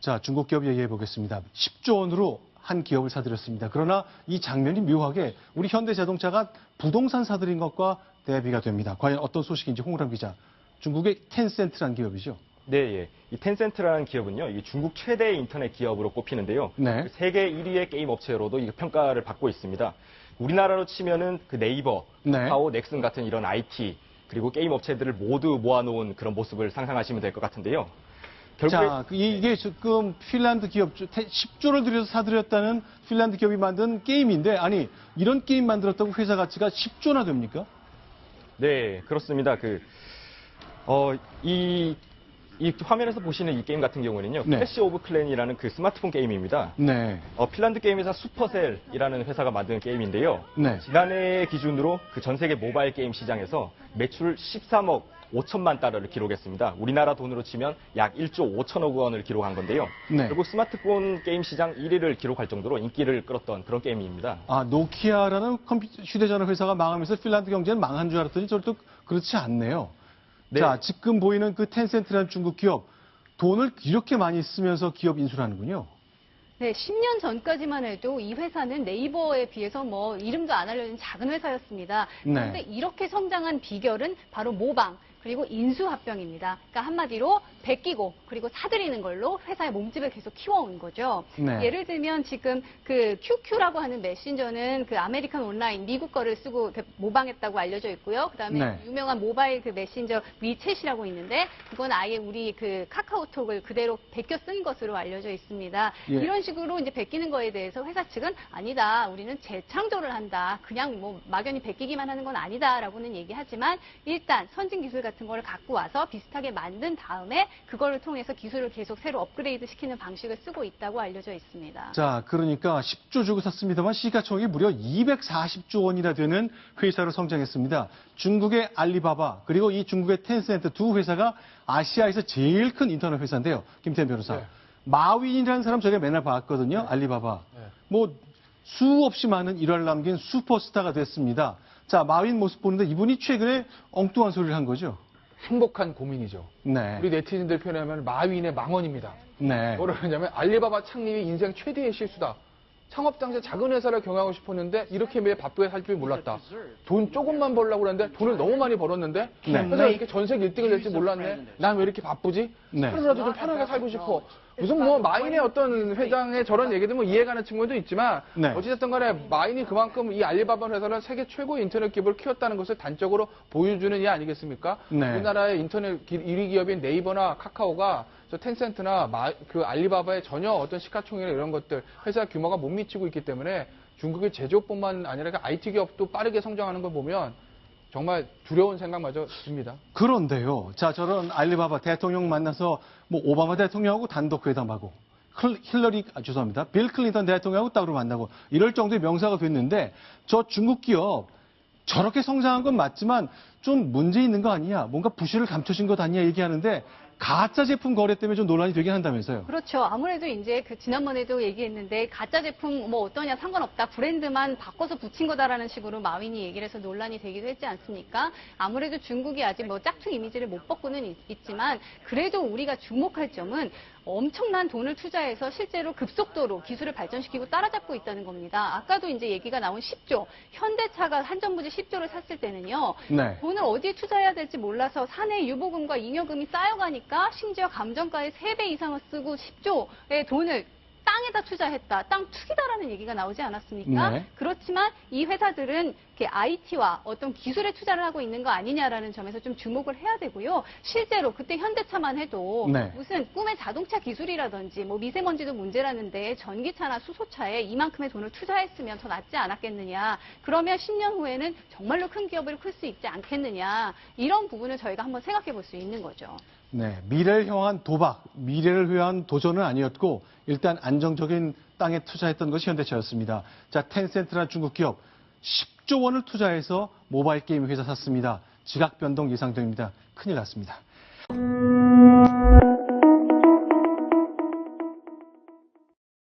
자, 중국 기업 얘기해 보겠습니다. 10조 원으로 한 기업을 사들였습니다. 그러나 이 장면이 묘하게 우리 현대자동차가 부동산 사들인 것과 대비가 됩니다. 과연 어떤 소식인지 홍우람 기자. 중국의 텐센트라는 기업이죠. 네, 예. 이 텐센트라는 기업은요, 이 중국 최대의 인터넷 기업으로 꼽히는데요. 네. 세계 1위의 게임 업체로도 이 평가를 받고 있습니다. 우리나라로 치면은 그 네이버, 카카오, 넥슨 같은 이런 IT 그리고 게임 업체들을 모두 모아놓은 그런 모습을 상상하시면 될 것 같은데요. 자, 이게 지금 핀란드 기업 10조를 들여서 사들였다는 핀란드 기업이 만든 게임인데, 아니 이런 게임 만들었다고 회사 가치가 10조나 됩니까? 네, 그렇습니다. 이 화면에서 보시는 이 게임 같은 경우는요, 네. 클래시 오브 클랜이라는 그 스마트폰 게임입니다. 네. 핀란드 게임 회사 슈퍼셀이라는 회사가 만든 게임인데요. 네. 지난해 기준으로 그 전 세계 모바일 게임 시장에서 매출 13억 5천만 달러를 기록했습니다. 우리나라 돈으로 치면 약 1조 5천억 원을 기록한 건데요. 네. 그리고 스마트폰 게임 시장 1위를 기록할 정도로 인기를 끌었던 그런 게임입니다. 아, 노키아라는 휴대전화 회사가 망하면서 핀란드 경제는 망한 줄 알았더니 저도 그렇지 않네요. 네. 자, 지금 보이는 그 텐센트라는 중국 기업, 돈을 이렇게 많이 쓰면서 기업 인수를 하는군요. 네, 10년 전까지만 해도 이 회사는 네이버에 비해서 뭐 이름도 안 알려진 작은 회사였습니다. 그런데 이렇게 성장한 비결은 바로 모방, 그리고 인수합병입니다. 그러니까 한마디로 베끼고 그리고 사들이는 걸로 회사의 몸집을 계속 키워온 거죠. 네. 예를 들면 지금 그 QQ라고 하는 메신저는 그 아메리칸 온라인 미국 거를 쓰고 모방했다고 알려져 있고요. 그다음에 네. 유명한 모바일 그 메신저 위챗이라고 있는데 그건 아예 우리 그 카카오톡을 그대로 베껴 쓴 것으로 알려져 있습니다. 예. 이런 식으로 이제 베끼는 거에 대해서 회사 측은 아니다. 우리는 재창조를 한다. 그냥 뭐 막연히 베끼기만 하는 건 아니다라고는 얘기하지만 일단 선진 기술 같은 거를 갖고 와서 비슷하게 만든 다음에 그거를 통해서 기술을 계속 새로 업그레이드 시키는 방식을 쓰고 있다고 알려져 있습니다. 자, 그러니까 10조 주고 샀습니다만 시가총액이 무려 240조 원이나 되는 회사로 성장했습니다. 중국의 알리바바 그리고 이 중국의 텐센트 두 회사가 아시아에서 제일 큰 인터넷 회사인데요. 김태현 변호사. 네. 마윈이라는 사람 저희가 맨날 봤거든요. 알리바바. 뭐 수없이 많은 일화를 남긴 슈퍼스타가 됐습니다. 자, 마윈 모습 보는데 이분이 최근에 엉뚱한 소리를 한 거죠. 행복한 고민이죠. 네. 우리 네티즌들 표현하면 마윈의 망언입니다. 네. 뭐라 그러냐면 알리바바 창립이 인생 최대의 실수다. 창업 당시 작은 회사를 경영하고 싶었는데 이렇게 매일 바쁘게 살 줄 몰랐다. 돈 조금만 벌려고 그랬는데 돈을 너무 많이 벌었는데 회사가 이렇게 전세계 1등을 낼지 몰랐네. 난 왜 이렇게 바쁘지? 네. 하루라도 좀 편하게 살고 싶어. 무슨 뭐 마인의 어떤 회장의 저런 얘기들 뭐 이해가는 친구도 있지만 네. 어찌됐든 간에 마인이 그만큼 이 알리바바 회사는 세계 최고의 인터넷 기업을 키웠다는 것을 단적으로 보여주는 이 아니겠습니까? 네. 우리나라의 인터넷 1위 기업인 네이버나 카카오가 저 텐센트나 그 알리바바의 전혀 어떤 시가총액이나 이런 것들 회사 규모가 못 미치고 있기 때문에 중국의 제조업뿐만 아니라 IT 기업도 빠르게 성장하는 걸 보면 정말 두려운 생각마저 듭니다. 그런데요. 자, 저런 알리바바 대통령 만나서 뭐 오바마 대통령하고 단독 회담하고 죄송합니다. 빌 클린턴 대통령하고 따로 만나고 이럴 정도의 명사가 됐는데 저 중국 기업 저렇게 성장한 건 맞지만 좀 문제 있는 거 아니냐, 뭔가 부실을 감춰진 것 아니냐 얘기하는데 가짜 제품 거래 때문에 좀 논란이 되긴 한다면서요. 그렇죠. 아무래도 이제 그 지난번에도 얘기했는데 가짜 제품 뭐 어떠냐 상관없다. 브랜드만 바꿔서 붙인 거다라는 식으로 마윈이 얘기를 해서 논란이 되기도 했지 않습니까? 아무래도 중국이 아직 뭐 짝퉁 이미지를 못 벗고는 있지만 그래도 우리가 주목할 점은 엄청난 돈을 투자해서 실제로 급속도로 기술을 발전시키고 따라잡고 있다는 겁니다. 아까도 이제 얘기가 나온 10조, 현대차가 한전부지 10조를 샀을 때는요. 네. 돈을 어디에 투자해야 될지 몰라서 사내 유보금과 잉여금이 쌓여가니까 심지어 감정가의 3배 이상을 쓰고 10조의 돈을 땅에다 투자했다. 땅 투기다라는 얘기가 나오지 않았습니까? 네. 그렇지만 이 회사들은 IT와 어떤 기술에 투자를 하고 있는 거 아니냐라는 점에서 좀 주목을 해야 되고요. 실제로 그때 현대차만 해도 네. 무슨 꿈의 자동차 기술이라든지 뭐 미세먼지도 문제라는데 전기차나 수소차에 이만큼의 돈을 투자했으면 더 낫지 않았겠느냐. 그러면 10년 후에는 정말로 큰 기업을 클 수 있지 않겠느냐. 이런 부분을 저희가 한번 생각해 볼 수 있는 거죠. 네, 미래를 향한 도박, 미래를 위한 도전은 아니었고 일단 안정적인 땅에 투자했던 것이 현대차였습니다. 자, 텐센트라는 중국 기업 10조 원을 투자해서 모바일 게임 회사 샀습니다. 지각 변동 예상됩니다. 큰일 났습니다.